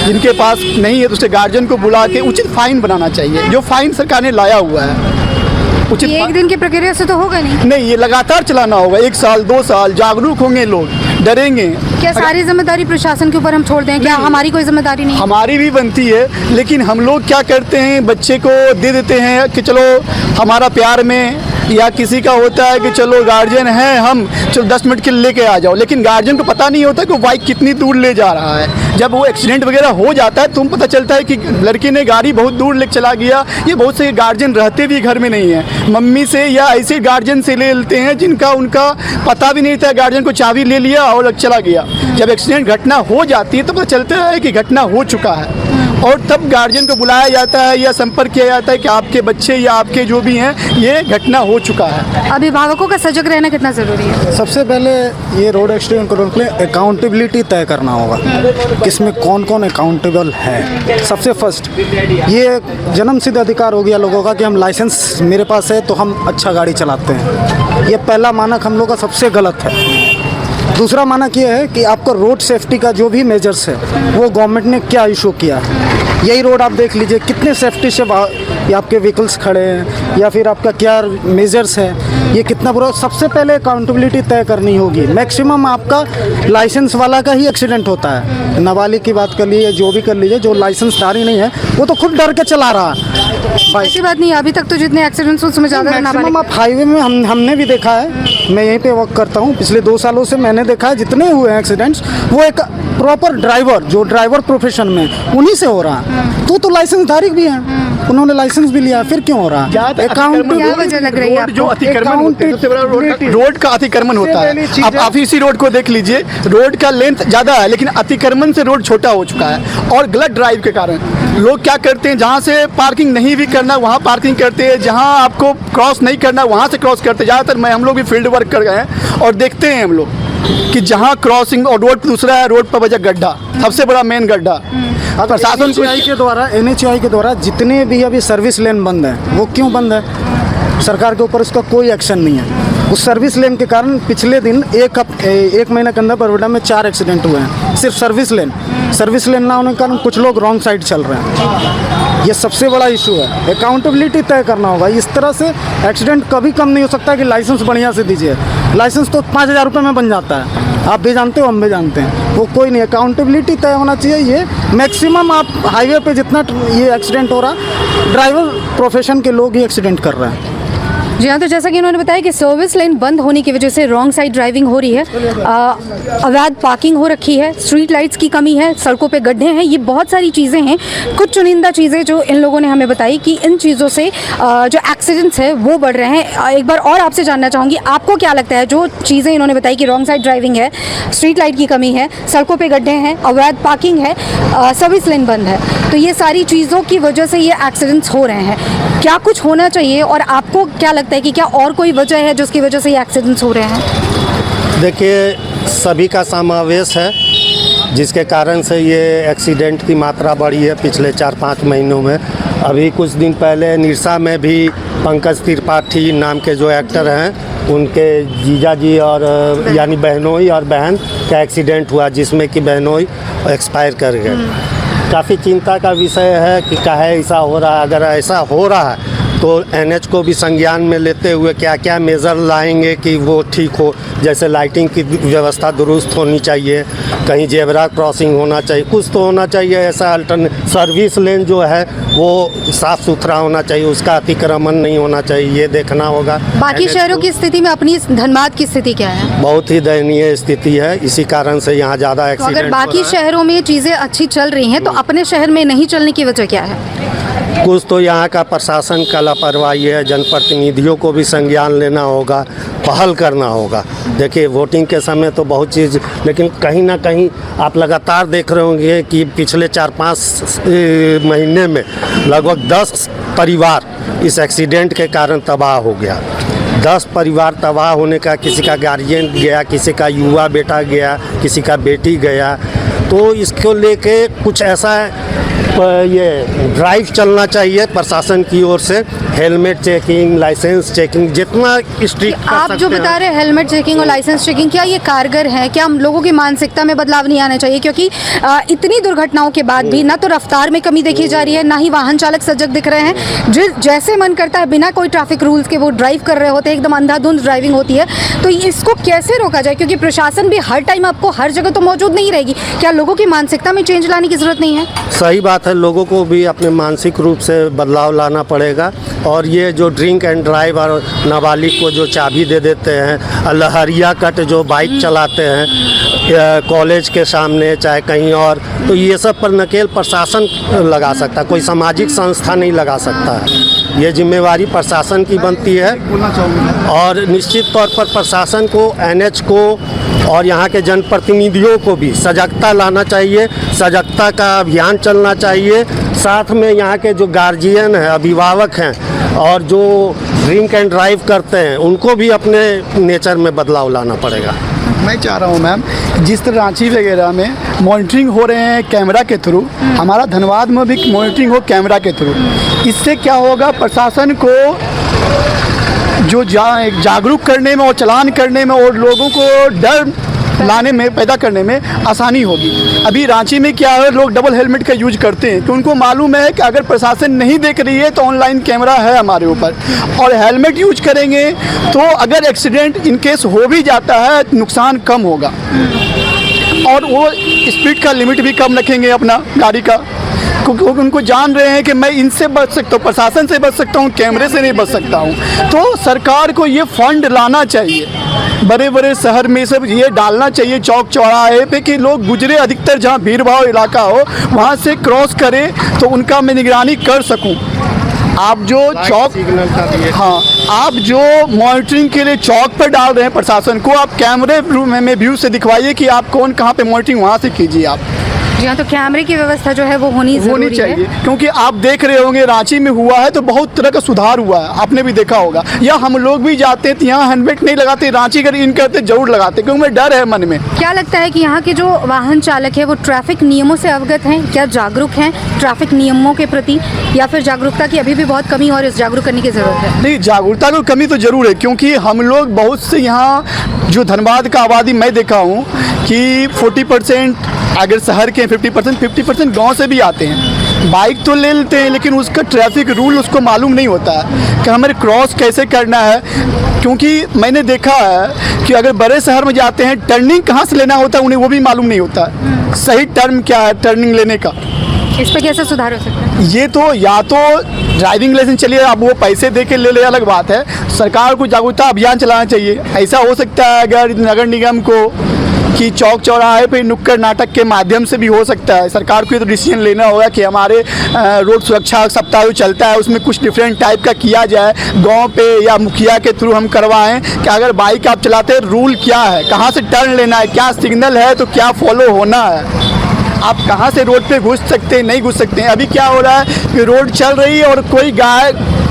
Speaker 7: जिनके पास नहीं है तो उसके गार्जियन को बुला के उचित फाइन बनाना चाहिए, जो फाइन सरकार ने लाया हुआ है।
Speaker 2: ये एक दिन की प्रक्रिया से तो होगा नहीं,
Speaker 7: ये लगातार चलाना होगा, 1 साल 2 साल, जागरूक होंगे लोग, डरेंगे।
Speaker 2: क्या सारी जिम्मेदारी प्रशासन के ऊपर हम छोड़ दें? क्या हमारी कोई जिम्मेदारी नहीं?
Speaker 7: हमारी भी बनती है, लेकिन हम लोग क्या करते हैं, बच्चे को दे देते हैं कि चलो हमारा प्यार में या किसी का होता है कि चलो गार्जियन है, हम चलो 10 मिनट के लिए लेके आ जाओ, लेकिन गार्जियन को पता नहीं होता कि वो बाइक कितनी दूर ले जा रहा है। जब वो एक्सीडेंट वगैरह हो जाता है तो पता चलता है कि लड़के ने गाड़ी बहुत दूर लेके चला गया। ये बहुत से गार्जियन रहते भी घर में नहीं है, मम्मी से या ऐसे गार्जियन से ले लेते हैं जिनका उनका पता भी नहीं था, गार्जियन को चाबी ले लिया और चला गया। जब एक्सीडेंट घटना हो जाती है तो पता चलता है कि घटना हो चुका है, और तब गार्जियन को बुलाया जाता है या संपर्क किया जाता है कि आपके बच्चे या आपके जो भी हैं ये घटना हो चुका है।
Speaker 2: अभिभावकों का सजग रहना कितना ज़रूरी है?
Speaker 8: सबसे पहले ये रोड एक्सीडेंट को रोकने अकाउंटेबिलिटी तय करना होगा, किसमें कौन कौन अकाउंटेबल है। सबसे फर्स्ट ये जन्म सिद्ध अधिकार हो गया लोगों का कि हम लाइसेंस मेरे पास है तो हम अच्छा गाड़ी चलाते हैं। ये पहला मानक हम लोग का सबसे गलत है। दूसरा मानक ये है कि आपका रोड सेफ्टी का जो भी मेजर्स है वो गवर्नमेंट ने क्या इशू किया है। यही रोड आप देख लीजिए कितने सेफ्टी से या आपके व्हीकल्स खड़े हैं या फिर आपका क्या मेजर्स है, ये कितना बुरा। सबसे पहले अकाउंटेबिलिटी तय करनी होगी। मैक्सिमम आपका लाइसेंस वाला का ही एक्सीडेंट होता है। नाबालिग की बात कर लीजिए, जो भी कर लीजिए, जो लाइसेंसधारी नहीं है वो तो खुद डर के चला रहा है।
Speaker 2: ऐसी बात नहीं है, अभी तक तो जितने एक्सीडेंट्स उसमें ज़्यादा
Speaker 8: मैक्सिमम आप हाईवे में हमने भी देखा है। मैं यहीं पे वर्क करता हूँ, पिछले 2 सालों से मैंने देखा है जितने हुए हैं एक्सीडेंट्स वो एक प्रॉपर ड्राइवर जो ड्राइवर प्रोफेशन में उन्हीं से हो रहा है। तो लाइसेंसधारी भी हैं, उन्होंने लाइसेंस भी लिया, फिर क्यों हो रहा है?
Speaker 2: क्या वजह लग रही है?
Speaker 7: जो अतिक्रमण होते हैं, सबसे बड़ा रोड का अतिक्रमण होता है। अब आप इसी रोड को देख लीजिए, रोड का लेंथ ज़्यादा है लेकिन अतिक्रमण से रोड छोटा हो चुका है। और गलत ड्राइव के कारण लोग क्या करते हैं, जहाँ से पार्किंग नहीं भी करना वहाँ पार्किंग करते हैं, जहाँ आपको क्रॉस नहीं करना वहाँ से क्रॉस करते हैं। ज़्यादातर हम लोग भी फील्ड वर्क कर गए हैं और देखते हैं हम लोग कि जहाँ क्रॉसिंग और रोड दूसरा है, रोड पर वजह गड्ढा, सबसे बड़ा मेन गड्ढा। प्रशासन
Speaker 8: NHAI के द्वारा जितने भी अभी सर्विस लेन बंद है वो क्यों बंद है? सरकार के ऊपर उसका कोई एक्शन नहीं है। उस सर्विस लेन के कारण पिछले दिन एक महीने के अंदर बरबीघा में 4 एक्सीडेंट हुए हैं, सिर्फ सर्विस लेन ना होने के कारण कुछ लोग रॉन्ग साइड चल रहे हैं। ये सबसे बड़ा इशू है। अकाउंटेबिलिटी तय करना होगा। इस तरह से एक्सीडेंट कभी कम नहीं हो सकता कि लाइसेंस बढ़िया से दीजिए। लाइसेंस तो 5,000 रुपये में बन जाता है, आप भी जानते हो हम भी जानते हैं। वो कोई नहीं, अकाउंटेबिलिटी तय होना चाहिए। ये मैक्सिमम आप हाईवे पे जितना ये एक्सीडेंट हो रहा, ड्राइवर प्रोफेशन के लोग ही एक्सीडेंट कर रहे हैं।
Speaker 2: जी हाँ, तो जैसा कि उन्होंने बताया कि सर्विस लाइन बंद होने की वजह से रॉन्ग साइड ड्राइविंग हो रही है, अवैध पार्किंग हो रखी है, स्ट्रीट लाइट्स की कमी है, सड़कों पे गड्ढे हैं। ये बहुत सारी चीज़ें हैं, कुछ चुनिंदा चीज़ें जो इन लोगों ने हमें बताई कि इन चीज़ों से जो एक्सीडेंट्स है वो बढ़ रहे हैं। एक बार और आपसे जानना चाहूँगी, आपको क्या लगता है जो चीज़ें इन्होंने बताई कि रॉन्ग साइड ड्राइविंग है, स्ट्रीट लाइट की कमी है, सड़कों पर गड्ढे हैं, अवैध पार्किंग है, सर्विस लाइन बंद है, तो ये सारी चीज़ों की वजह से ये एक्सीडेंट्स हो रहे हैं। क्या कुछ होना चाहिए और आपको क्या लगता है कि क्या और कोई वजह है जिसकी वजह से ये एक्सीडेंट्स हो रहे हैं?
Speaker 4: देखिए, सभी का समावेश है जिसके कारण से ये एक्सीडेंट की मात्रा बढ़ी है पिछले 4-5 महीनों में। अभी कुछ दिन पहले निरसा में भी पंकज त्रिपाठी नाम के जो एक्टर हैं उनके जीजा जी और यानी बहनोई और बहन का एक्सीडेंट हुआ जिसमें कि बहनोई एक्सपायर कर गए। काफ़ी चिंता का विषय है कि काहे ऐसा हो रहा है। अगर ऐसा हो रहा है तो NH को भी संज्ञान में लेते हुए क्या क्या मेज़र लाएंगे कि वो ठीक हो। जैसे लाइटिंग की व्यवस्था दुरुस्त होनी चाहिए, कहीं जेब्रा क्रॉसिंग होना चाहिए, कुछ तो होना चाहिए ऐसा अल्टरनेट। सर्विस लेन जो है वो साफ़ सुथरा होना चाहिए, उसका अतिक्रमण नहीं होना चाहिए, ये देखना होगा।
Speaker 2: बाकी शहरों की स्थिति में अपनी धनबाद की स्थिति क्या है?
Speaker 4: बहुत ही दयनीय स्थिति है, इसी कारण से यहाँ ज़्यादा एक्सीडेंट।
Speaker 2: अगर बाकी शहरों में चीज़ें अच्छी चल रही हैं तो अपने शहर में नहीं चलने की वजह क्या है?
Speaker 4: कुछ तो यहाँ का प्रशासन का लापरवाही है, जनप्रतिनिधियों को भी संज्ञान लेना होगा, पहल करना होगा। देखिए, वोटिंग के समय तो बहुत चीज़, लेकिन कहीं ना कहीं आप लगातार देख रहे होंगे कि पिछले 4-5 महीने में लगभग 10 परिवार इस एक्सीडेंट के कारण तबाह हो गया। 10 परिवार तबाह होने का, किसी का गार्जियन गया, किसी का युवा बेटा गया, किसी का बेटी गया। तो इसको लेके कुछ ऐसा ये ड्राइव चलना चाहिए प्रशासन की ओर से, हेलमेट चेकिंग, लाइसेंस चेकिंग, जितना स्ट्रिक्ट
Speaker 2: आप जो बता रहे हैं हेलमेट चेकिंग और लाइसेंस चेकिंग, क्या ये कारगर है? क्या हम लोगों की मानसिकता में बदलाव नहीं आना चाहिए? क्योंकि इतनी दुर्घटनाओं के बाद भी ना तो रफ्तार में कमी देखी जा रही है, ना ही वाहन चालक सजग दिख रहे हैं। जैसे मन करता है बिना कोई ट्रैफिक रूल्स के वो ड्राइव कर रहे होते हैं, एकदम अंधाधुंध ड्राइविंग होती है। तो इसको कैसे रोका जाए? क्योंकि प्रशासन भी हर टाइम आपको हर जगह तो मौजूद नहीं रहेगी। क्या लोगों की मानसिकता में चेंज लाने की जरूरत नहीं है?
Speaker 4: सही बात बात है, लोगों को भी अपने मानसिक रूप से बदलाव लाना पड़ेगा। और ये जो ड्रिंक एंड ड्राइव और नाबालिग को जो चाबी दे देते हैं, लहरिया कट जो बाइक चलाते हैं कॉलेज के सामने चाहे कहीं और, तो ये सब पर नकेल प्रशासन लगा सकता है, कोई सामाजिक संस्था नहीं लगा सकता है। ये जिम्मेवारी प्रशासन की बनती है और निश्चित तौर पर प्रशासन को, एनएच को और यहाँ के जनप्रतिनिधियों को भी सजगता लाना चाहिए, सजगता का अभियान चलना चाहिए। साथ में यहाँ के जो गार्जियन हैं, अभिभावक हैं और जो ड्रिंक एंड ड्राइव करते हैं, उनको भी अपने नेचर में बदलाव लाना पड़ेगा।
Speaker 7: मैं चाह रहा हूँ मैम, जिस तरह रांची वगैरह में मॉनिटरिंग हो रहे हैं कैमरा के थ्रू, हमारा धनबाद में भी मॉनिटरिंग हो कैमरा के थ्रू। इससे क्या होगा, प्रशासन को जो जागरूक करने में और चालान करने में और लोगों को डर लाने में, पैदा करने में आसानी होगी। अभी रांची में क्या है, लोग डबल हेलमेट का यूज करते हैं कि उनको मालूम है कि अगर प्रशासन नहीं देख रही है तो ऑनलाइन कैमरा है हमारे ऊपर, और हेलमेट यूज करेंगे तो अगर एक्सीडेंट इन केस हो भी जाता है नुकसान कम होगा। और वो स्पीड का लिमिट भी कम रखेंगे अपना गाड़ी का, क्योंकि उनको जान रहे हैं कि मैं इनसे बच सकता हूँ, प्रशासन से बच सकता हूँ, कैमरे से नहीं बच सकता हूँ। तो सरकार को ये फंड लाना चाहिए, बड़े बड़े शहर में सब ये डालना चाहिए चौक चौराहे पे कि लोग गुजरे, अधिकतर जहाँ भीड़ भाड़ इलाका हो वहाँ से क्रॉस करें तो उनका मैं निगरानी कर सकूँ। आप जो चौक, हाँ, आप जो मॉनिटरिंग के लिए चौक पर डाल रहे हैं प्रशासन को, आप कैमरे में व्यू से दिखवाइए कि आप कौन कहाँ पे मॉनिटरिंग, वहाँ से कीजिए आप।
Speaker 2: जी हाँ, तो कैमरे की व्यवस्था जो है वो होनी
Speaker 7: चाहिए, क्योंकि आप देख रहे होंगे रांची में हुआ है तो बहुत तरह का सुधार हुआ है, आपने भी देखा होगा। या हम लोग भी जाते हैं तो यहाँ हेलमेट नहीं लगाते, रांची अगर इन करते जरूर लगाते, क्योंकि मैं डर है मन में।
Speaker 2: क्या लगता है कि यहाँ के जो वाहन चालक है वो ट्रैफिक नियमों से अवगत हैं, क्या जागरूक हैं ट्रैफिक नियमों के प्रति, या फिर जागरूकता की अभी भी बहुत कमी और इस जागरूक करने की जरूरत है?
Speaker 7: नहीं, जागरूकता की कमी तो जरूर है, क्योंकि हम लोग बहुत से यहाँ जो धनबाद का आबादी मैं देखा हूँ कि 40% अगर शहर के 50% गांव से भी आते हैं। बाइक तो ले लेते हैं लेकिन उसका ट्रैफिक रूल उसको मालूम नहीं होता है कि हमें क्रॉस कैसे करना है। क्योंकि मैंने देखा है कि अगर बड़े शहर में जाते हैं, टर्निंग कहाँ से लेना होता है उन्हें वो भी मालूम नहीं होता है, सही टर्म क्या है टर्निंग लेने का।
Speaker 2: इस पर कैसे सुधार हो सकता है?
Speaker 7: ये तो या तो ड्राइविंग लाइसेंस चलिए, अब वो पैसे दे के ले अलग बात है, सरकार को जागरूकता अभियान चलाना चाहिए। ऐसा हो सकता है अगर नगर निगम को कि चौक चौराहे पे नुक्कड़ नाटक के माध्यम से भी हो सकता है। सरकार को ये तो डिसीजन लेना होगा कि हमारे रोड सुरक्षा सप्ताह जो चलता है उसमें कुछ डिफरेंट टाइप का किया जाए, गांव पे या मुखिया के थ्रू हम करवाएं कि अगर बाइक आप चलाते हैं रूल क्या है, कहाँ से टर्न लेना है, क्या सिग्नल है तो क्या फॉलो होना है, आप कहाँ से रोड पे घुस सकते हैं, नहीं घुस सकते हैं। अभी क्या हो रहा है कि रोड चल रही है और कोई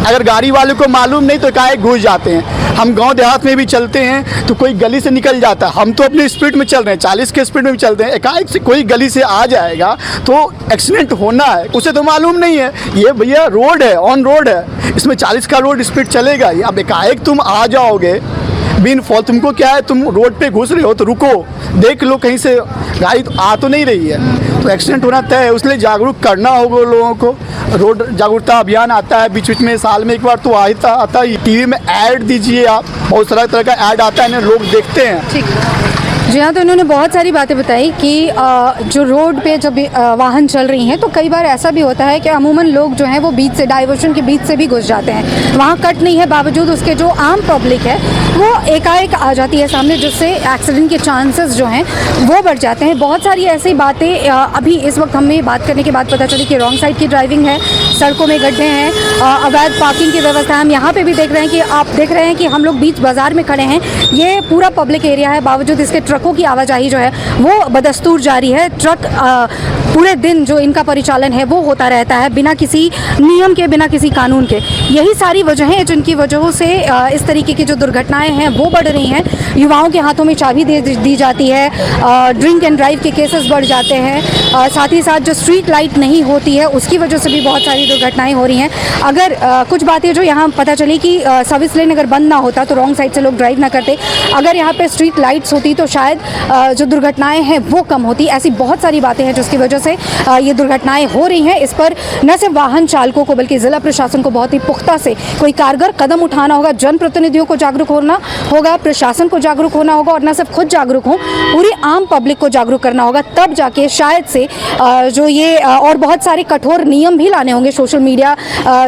Speaker 7: अगर गाड़ी वाले को मालूम नहीं तो काहे घुस जाते हैं। हम गांव देहात में भी चलते हैं तो कोई गली से निकल जाता है, हम तो अपनी स्पीड में चल रहे हैं, 40 के स्पीड में भी चलते हैं, एकाएक से कोई गली से आ जाएगा तो एक्सीडेंट होना है, उसे तो मालूम नहीं है। ये भैया रोड है, ऑन रोड है, इसमें 40 का रोड स्पीड चलेगा। अब एकाएक तुम आ जाओगे बिन फॉल्ट, तुमको क्या है, तुम रोड पे घुस रहे हो तो रुको, देख लो कहीं से गाड़ी तो आ तो नहीं रही है, तो एक्सीडेंट होना तय है। इसलिए जागरूक करना होगा लोगों को। रोड जागरूकता अभियान आता है बीच बीच में, साल में एक बार तो आता है। टीवी में ऐड दीजिए आप, बहुत सारा तरह का ऐड आता है ना, लोग देखते हैं।
Speaker 2: ठीक जी हाँ, तो उन्होंने बहुत सारी बातें बताई कि जो रोड पे जब वाहन चल रही हैं तो कई बार ऐसा भी होता है कि अमूमन लोग जो हैं वो बीच से, डाइवर्शन के बीच से भी घुस जाते हैं, वहाँ कट नहीं है, बावजूद उसके जो आम पब्लिक है वो एकाएक आ जाती है सामने, जिससे एक्सीडेंट के चांसेस जो हैं वो बढ़ जाते हैं। बहुत सारी ऐसी बातें अभी इस वक्त हमें बात करने के बाद पता चली कि रॉन्ग साइड की ड्राइविंग है, सड़कों में गड्ढे हैं, अवैध पार्किंग की व्यवस्था। हम यहाँ पे भी देख रहे हैं कि आप देख रहे हैं कि हम लोग बीच बाजार में खड़े हैं, ये पूरा पब्लिक एरिया है, बावजूद इसके ट्रकों की आवाजाही जो है वो बदस्तूर जारी है। ट्रक पूरे दिन जो इनका परिचालन है वो होता रहता है बिना किसी नियम के, बिना किसी कानून के। यही सारी वजहें जिनकी वजहों से इस तरीके की जो दुर्घटनाएं हैं वो बढ़ रही हैं। युवाओं के हाथों में चाबी दे दी जाती है, ड्रिंक एंड ड्राइव के केसेस बढ़ जाते हैं, साथ ही साथ जो स्ट्रीट लाइट नहीं होती है उसकी वजह से भी बहुत सारी दुर्घटनाएं हो रही हैं। अगर कुछ बातें जो यहाँ पता चली कि सर्विस लेन अगर बंद ना होता तो रॉन्ग साइड से लोग ड्राइव ना करते, अगर यहाँ पे स्ट्रीट लाइट्स होती तो शायद जो दुर्घटनाएं हैं वो कम होती। ऐसी बहुत सारी बातें हैं जिसकी वजह से ये दुर्घटनाएं हो रही हैं। इस पर न सिर्फ वाहन चालकों को बल्कि जिला प्रशासन को बहुत ही पुख्ता से कोई कारगर कदम उठाना होगा। जनप्रतिनिधियों को जागरूक होना होगा, प्रशासन को जागरूक होना होगा, और न सिर्फ खुद जागरूक हो, पूरी आम पब्लिक को जागरूक करना होगा, तब जाके शायद से से जो ये और बहुत सारे कठोर नियम भी लाने होंगे सोशल मीडिया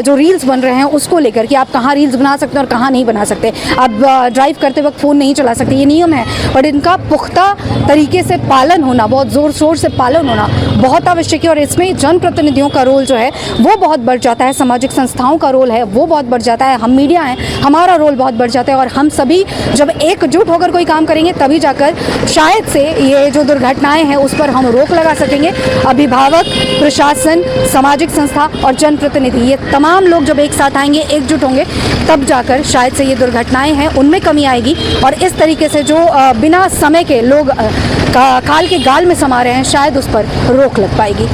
Speaker 2: जो रील्स बन रहे हैं उसको लेकर कि आप कहाँ रील्स बना सकते हैं और कहाँ नहीं बना सकते। आप ड्राइव करते वक्त फ़ोन नहीं चला सकते, ये नियम है, बट इनका पुख्ता तरीके से पालन होना, बहुत ज़ोर शोर से पालन होना बहुत आवश्यक है। और इसमें जनप्रतिनिधियों का रोल जो है वो बहुत बढ़ जाता है, सामाजिक संस्थाओं का रोल है वो बहुत बढ़ जाता है, हम मीडिया हैं हमारा रोल बहुत बढ़ जाता है। और हम सभी जब एकजुट होकर कोई काम करेंगे तभी जाकर शायद से ये जो दुर्घटनाएं हैं उस पर हम रोक लगा सकेंगे। अभिभावक, प्रशासन, सामाजिक संस्था और जनप्रतिनिधि, ये तमाम लोग जब एक साथ आएंगे, एकजुट होंगे, तब जाकर शायद से ये दुर्घटनाएं हैं उनमें कमी आएगी। और इस तरीके से जो बिना समय के लोग काल के गाल में समा रहे हैं शायद उस पर रोक लग पाएगी।